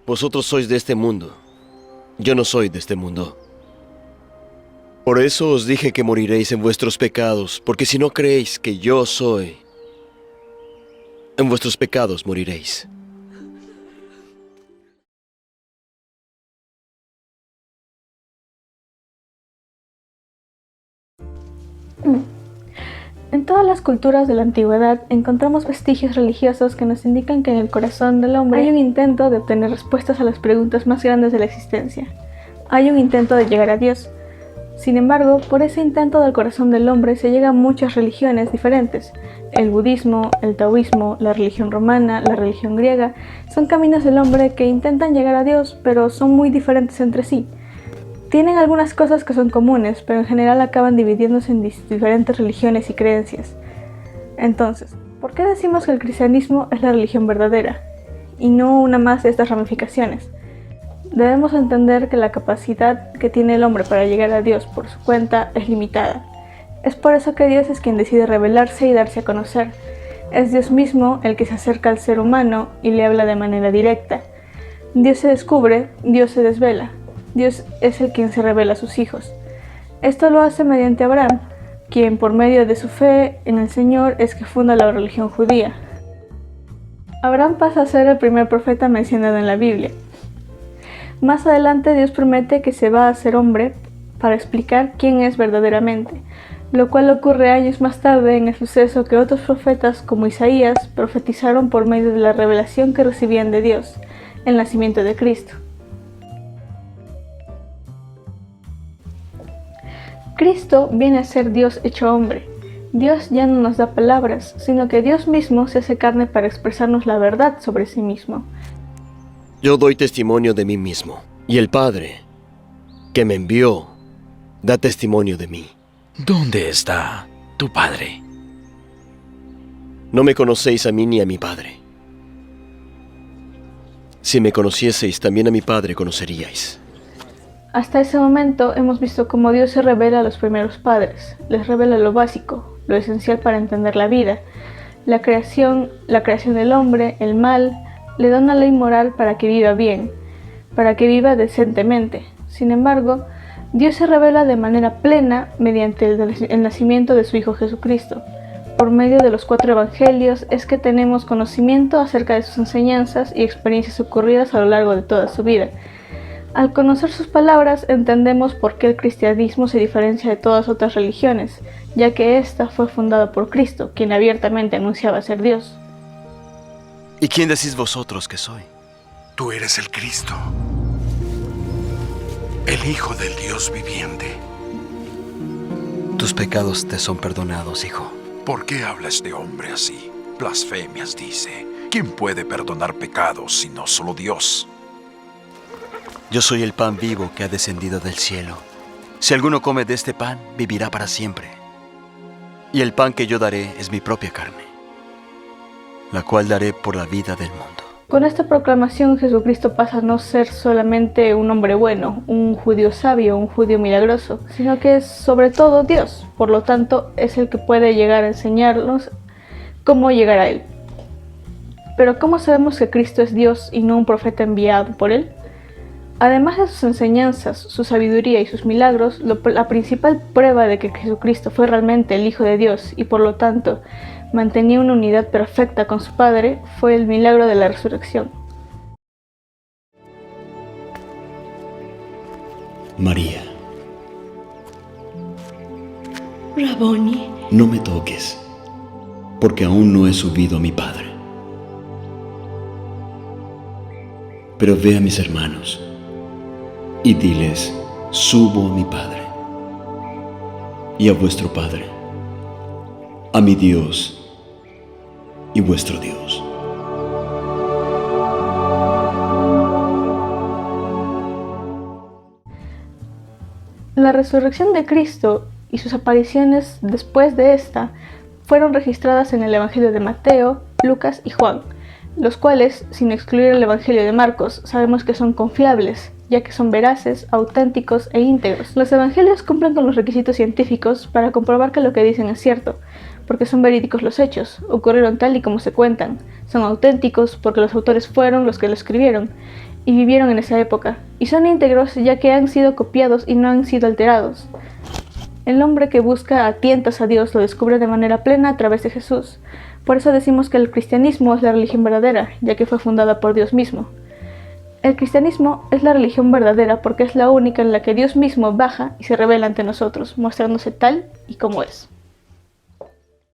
Vosotros sois de este mundo. Yo no soy de este mundo. Por eso os dije que moriréis en vuestros pecados, porque si no creéis que yo soy, en vuestros pecados moriréis. En todas las culturas de la antigüedad encontramos vestigios religiosos que nos indican que en el corazón del hombre hay un intento de obtener respuestas a las preguntas más grandes de la existencia. Hay un intento de llegar a Dios. Sin embargo, por ese intento del corazón del hombre se llega a muchas religiones diferentes. El budismo, el taoísmo, la religión romana, la religión griega, son caminos del hombre que intentan llegar a Dios, pero son muy diferentes entre sí. Tienen algunas cosas que son comunes, pero en general acaban dividiéndose en diferentes religiones y creencias. Entonces, ¿por qué decimos que el cristianismo es la religión verdadera, y no una más de estas ramificaciones? Debemos entender que la capacidad que tiene el hombre para llegar a Dios por su cuenta es limitada. Es por eso que Dios es quien decide revelarse y darse a conocer. Es Dios mismo el que se acerca al ser humano y le habla de manera directa. Dios se descubre, Dios se desvela. Dios es el quien se revela a sus hijos. Esto lo hace mediante Abraham, quien por medio de su fe en el Señor es que funda la religión judía. Abraham pasa a ser el primer profeta mencionado en la Biblia. Más adelante Dios promete que se va a hacer hombre para explicar quién es verdaderamente, lo cual ocurre años más tarde en el suceso que otros profetas como Isaías profetizaron por medio de la revelación que recibían de Dios, el nacimiento de Cristo. Cristo viene a ser Dios hecho hombre. Dios ya no nos da palabras, sino que Dios mismo se hace carne para expresarnos la verdad sobre sí mismo. Yo doy testimonio de mí mismo, y el Padre, que me envió, da testimonio de mí. ¿Dónde está tu Padre? No me conocéis a mí ni a mi Padre. Si me conocieseis, también a mi Padre conoceríais. Hasta ese momento hemos visto cómo Dios se revela a los primeros padres, les revela lo básico, lo esencial para entender la vida, la creación del hombre, el mal, le da una ley moral para que viva bien, para que viva decentemente. Sin embargo, Dios se revela de manera plena mediante el nacimiento de su Hijo Jesucristo. Por medio de los 4 evangelios es que tenemos conocimiento acerca de sus enseñanzas y experiencias ocurridas a lo largo de toda su vida. Al conocer sus palabras entendemos por qué el cristianismo se diferencia de todas otras religiones, ya que ésta fue fundada por Cristo, quien abiertamente anunciaba ser Dios. ¿Y quién decís vosotros que soy? Tú eres el Cristo, el Hijo del Dios viviente. Tus pecados te son perdonados, hijo. ¿Por qué habla este hombre así? Blasfemias dice. ¿Quién puede perdonar pecados sino solo Dios? Yo soy el pan vivo que ha descendido del cielo. Si alguno come de este pan, vivirá para siempre. Y el pan que yo daré es mi propia carne, la cual daré por la vida del mundo. Con esta proclamación Jesucristo pasa a no ser solamente un hombre bueno, un judío sabio, un judío milagroso, sino que es sobre todo Dios. Por lo tanto, es el que puede llegar a enseñarnos cómo llegar a Él. Pero ¿cómo sabemos que Cristo es Dios y no un profeta enviado por Él? Además de sus enseñanzas, su sabiduría y sus milagros, la principal prueba de que Jesucristo fue realmente el Hijo de Dios y por lo tanto mantenía una unidad perfecta con su Padre fue el milagro de la resurrección. María, Raboni, no me toques, porque aún no he subido a mi Padre. Pero ve a mis hermanos y diles, subo a mi Padre y a vuestro Padre, a mi Dios y vuestro Dios. La resurrección de Cristo y sus apariciones después de esta fueron registradas en el Evangelio de Mateo, Lucas y Juan, los cuales, sin excluir el Evangelio de Marcos, sabemos que son confiables, ya que son veraces, auténticos e íntegros. Los evangelios cumplen con los requisitos científicos para comprobar que lo que dicen es cierto, porque son verídicos los hechos, ocurrieron tal y como se cuentan, son auténticos porque los autores fueron los que lo escribieron, y vivieron en esa época, y son íntegros ya que han sido copiados y no han sido alterados. El hombre que busca a tientas a Dios lo descubre de manera plena a través de Jesús. Por eso decimos que el cristianismo es la religión verdadera, ya que fue fundada por Dios mismo. El cristianismo es la religión verdadera porque es la única en la que Dios mismo baja y se revela ante nosotros, mostrándose tal y como es.